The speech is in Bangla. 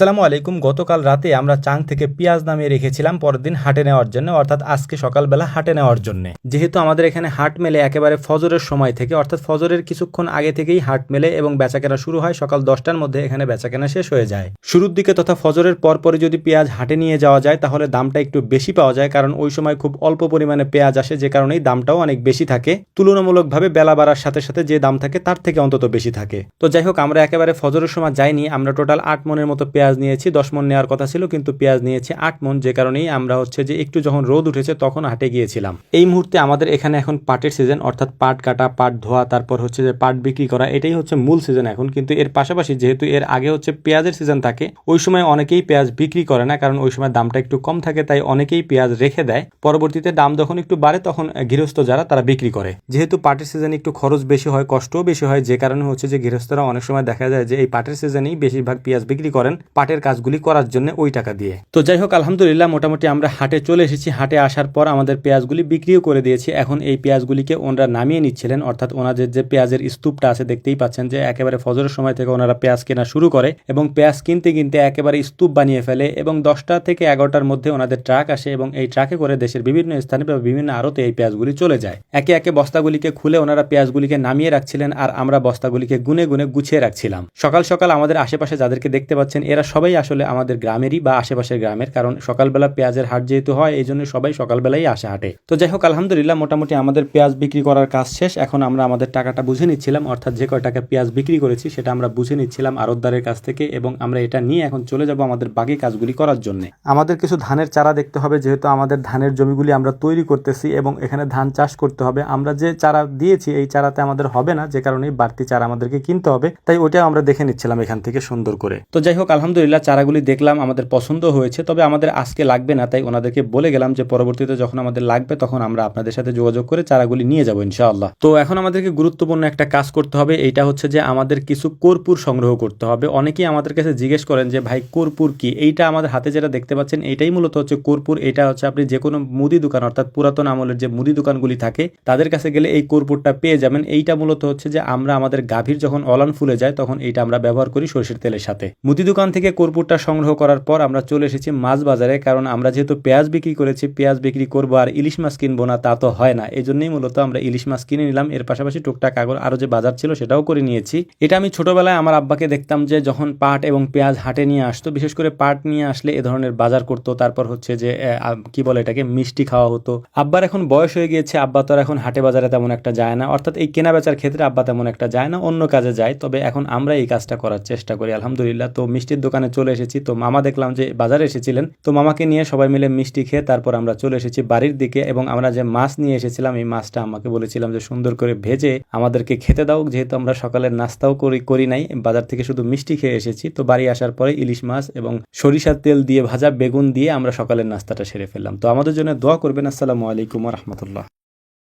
আসসালামু আলাইকুম। গতকাল রাতে আমরা চাং থেকে পেঁয়াজ নামিয়ে রেখেছিলাম পরের দিন হাটে নেওয়ার জন্য, অর্থাৎ আজকে সকালবেলা হাটে নেওয়ার জন্য। যেহেতু আমাদের এখানে হাট মেলে একেবারে ফজরের সময় থেকে, অর্থাৎ ফজরের কিছুক্ষণ আগে থেকেই হাট মেলে এবং বেচাকেনা শুরু হয় সকাল 10টার মধ্যে। এখানে বেচাকেনা শেষ হয়ে যায় শুরুর দিকে তথা ফজরের পরপরই যদি পেঁয়াজ হাটে নিয়ে যাওয়া যায় তাহলে দামটা একটু বেশি পাওয়া যায়, কারণ ওই সময় খুব অল্প পরিমাণে পেঁয়াজ আসে, যে কারণেই দামটাও অনেক বেশি থাকে। তুলনামূলকভাবে বেলা বাড়ার সাথে সাথে যে দাম থাকে তার থেকে অন্তত বেশি থাকে। তো যাই হোক, আমরা একেবারে ফজরের সময় যাইনি। আমরা টোটাল 8 মনের মতো পেঁয়াজ নিয়েছি। 10 মন নেওয়ার কথা ছিল, কিন্তু পেঁয়াজ নিয়েছি 8 মন, যে কারণেই আমরা যে একটু যখন রোদ উঠেছে তখন হাটে গিয়েছিলাম। এই মুহূর্তে আমাদের এখানে এখন পাটের সিজন, অর্থাৎ পাট কাটা, পাট ধোয়া, তারপর যে পাট বিক্রি করা, এটাই মূল সিজন এখন। কিন্তু এর পাশাপাশি যেহেতু এর আগে পেঁয়াজের সিজন থাকে, ওই সময় অনেকেই পেঁয়াজ বিক্রি করে না, কারণ ওই সময় দামটা একটু কম থাকে, তাই অনেকেই পেঁয়াজ রেখে দেয়। পরবর্তীতে দাম যখন একটু বাড়ে তখন গৃহস্থ যারা তারা বিক্রি করে। যেহেতু পাটের সিজনে একটু খরচ বেশি হয়, কষ্টও বেশি হয়, যে কারণে যে গৃহস্থরা অনেক সময় দেখা যায় যে এই পাটের সিজনেই বেশিরভাগ পেঁয়াজ বিক্রি করেন পাটের কাজগুলি করার জন্য ওই টাকা দিয়ে। তো যাই হোক, আলহামদুলিল্লাহ মোটামুটি আমরা হাটে চলে এসেছি। হাটে আসার পর আমাদের পেঁয়াজগুলি বিক্রিও করে দিয়েছি। এখন এই পেঁয়াজগুলিকে ওনারা নামিয়ে নিচ্ছিলেন, অর্থাৎ ওনাদের যে পেঁয়াজের স্তূপটা আছে দেখতেই পাচ্ছেন যে একেবারে ফজরের সময় থেকে ওনারা পেঁয়াজ কেনা শুরু করে এবং পেঁয়াজ কিনতে কিনতে একেবারে স্তূপ বানিয়ে ফেলে এবং 10টা থেকে 11টার মধ্যে ওনাদের ট্রাক আসে এবং এই ট্রাকে করে দেশের বিভিন্ন স্থানে বা বিভিন্ন আড়তে এই পেঁয়াজগুলি চলে যায়। একে একে বস্তাগুলিকে খুলে ওনারা পেঁয়াজগুলিকে নামিয়ে রাখছিলেন আর আমরা বস্তাগুলিকে গুনে গুনে গুছিয়ে রাখছিলাম। সকাল সকাল আমাদের আশেপাশে যাদেরকে দেখতে পাচ্ছেন এরা সবাই আসলে আমাদের গ্রামেরই বা আশেপাশের গ্রামের, কারণ সকালবেলা পেঁয়াজের হাট যেহেতু হয় এই জন্য সবাই সকালবেলাই আসে হাটে। তো যাই হোক, আলহামদুলিল্লাহ মোটামুটি আমাদের পেঁয়াজ বিক্রি করার কাজ শেষ। এখন আমরা আমাদের টাকাটা বুঝে নিচ্ছিলাম, অর্থাৎ যে কয় টাকা পেঁয়াজ বিক্রি করেছি সেটা আমরা বুঝে নিচ্ছিলাম আড়তদারের কাছ থেকে, এবং আমরা এটা নিয়ে এখন চলে যাব আমাদের বাকি কাজগুলি করার জন্য। আমাদের কিছু ধানের চারা দেখতে হবে, যেহেতু আমাদের ধানের জমিগুলি আমরা তৈরি করতেছি এবং এখানে ধান চাষ করতে হবে। আমরা যে চারা দিয়েছি এই চারাতে আমাদের হবে না, যে কারণে বাড়তি চারা আমাদেরকে কিনতে হবে, তাই ওইটাও আমরা দেখে নিচ্ছিলাম এখান থেকে সুন্দর করে। তো যাই হোক, আলহামদুলিল্লাহ চারাগুলি দেখলাম, আমাদের পছন্দ হয়েছে, তবে আমাদের আজকে লাগবে না, তাই ওনাদেরকে বলে গেলাম যে পরবর্তীতে যখন আমাদের লাগবে তখন আমরা আপনাদের সাথে যোগাযোগ করে চারাগুলি নিয়ে যাবো ইনশাআল্লাহ। তো এখন আমাদেরকে গুরুত্বপূর্ণ একটা কাজ করতে হবে, এইটা যে আমাদের কিছু কর্পূর সংগ্রহ করতে হবে। অনেকেই আমাদের কাছে জিজ্ঞেস করেন যে ভাই কর্পূর কি? এইটা আমাদের হাতে যেটা দেখতে পাচ্ছেন এইটাই মূলত কর্পূর। এটা আপনি যে কোনো মুদি দোকান, অর্থাৎ পুরাতন আমলের যে মুদি দোকানগুলি থাকে তাদের কাছে গেলে এই কর্পূরটা পেয়ে যাবেন। এইটা মূলত যে আমরা আমাদের গাভীর যখন অলান ফুলে যায় তখন এইটা আমরা ব্যবহার করি সরিষার তেলের সাথে। মুদি দোকান থেকে কর্পূরটা সংগ্রহ করার পর আমরা চলে এসেছি মাছ বাজারে, কারণ আমরা যেহেতু পেঁয়াজ বিক্রি করেছি, পেঁয়াজ বিক্রি করবো আর ইলিশ মাছ কিনবো না তা তো হয় না, এই জন্যই মূলত আমরা ইলিশ মাছ কিনে নিলাম। এর পাশাপাশি টুকটাক আরো যে বাজার ছিল সেটাও করে নিয়েছি। এটা আমি ছোটবেলায় আমার আব্বাকে দেখতাম যে যখন পাট এবং পেঁয়াজ হাটে নিয়ে আসতো, বিশেষ করে পাট নিয়ে আসলে এ ধরনের বাজার করতো। তারপর যে কি বলে এটাকে, মিষ্টি খাওয়া হতো। আব্বার এখন বয়স হয়ে গিয়েছে, আব্বা তো এখন হাটে বাজারে তেমন একটা যায় না, অর্থাৎ এই কেনা বেচার ক্ষেত্রে আব্বা তেমন একটা যায় না, অন্য কাজে যায়। তবে এখন আমরা এই কাজটা করার চেষ্টা করি আলহামদুলিল্লাহ। তো মিষ্টির দোকানে চলে এসেছি, তো মামা দেখলাম যে বাজারে এসেছিলেন, তো মামাকে নিয়ে সবাই মিলে মিষ্টি খেয়ে তারপর আমরা চলে এসেছি বাড়ির দিকে। এবং আমরা যে মাছ নিয়ে এসেছিলাম এই মাছটা আমাকে বলেছিলাম যে সুন্দর করে ভেজে আমাদেরকে খেতে দাও, যেহেতু আমরা সকালের নাস্তাও করি নাই, বাজার থেকে শুধু মিষ্টি খেয়ে এসেছি। তো বাড়ি আসার পরে ইলিশ মাছ এবং সরিষার তেল দিয়ে ভাজা বেগুন দিয়ে আমরা সকালের নাস্তাটা সেরে ফেললাম। তো আমাদের জন্য দোয়া করবেন। আসসালামু আলাইকুম ওয়া রাহমাতুল্লাহ।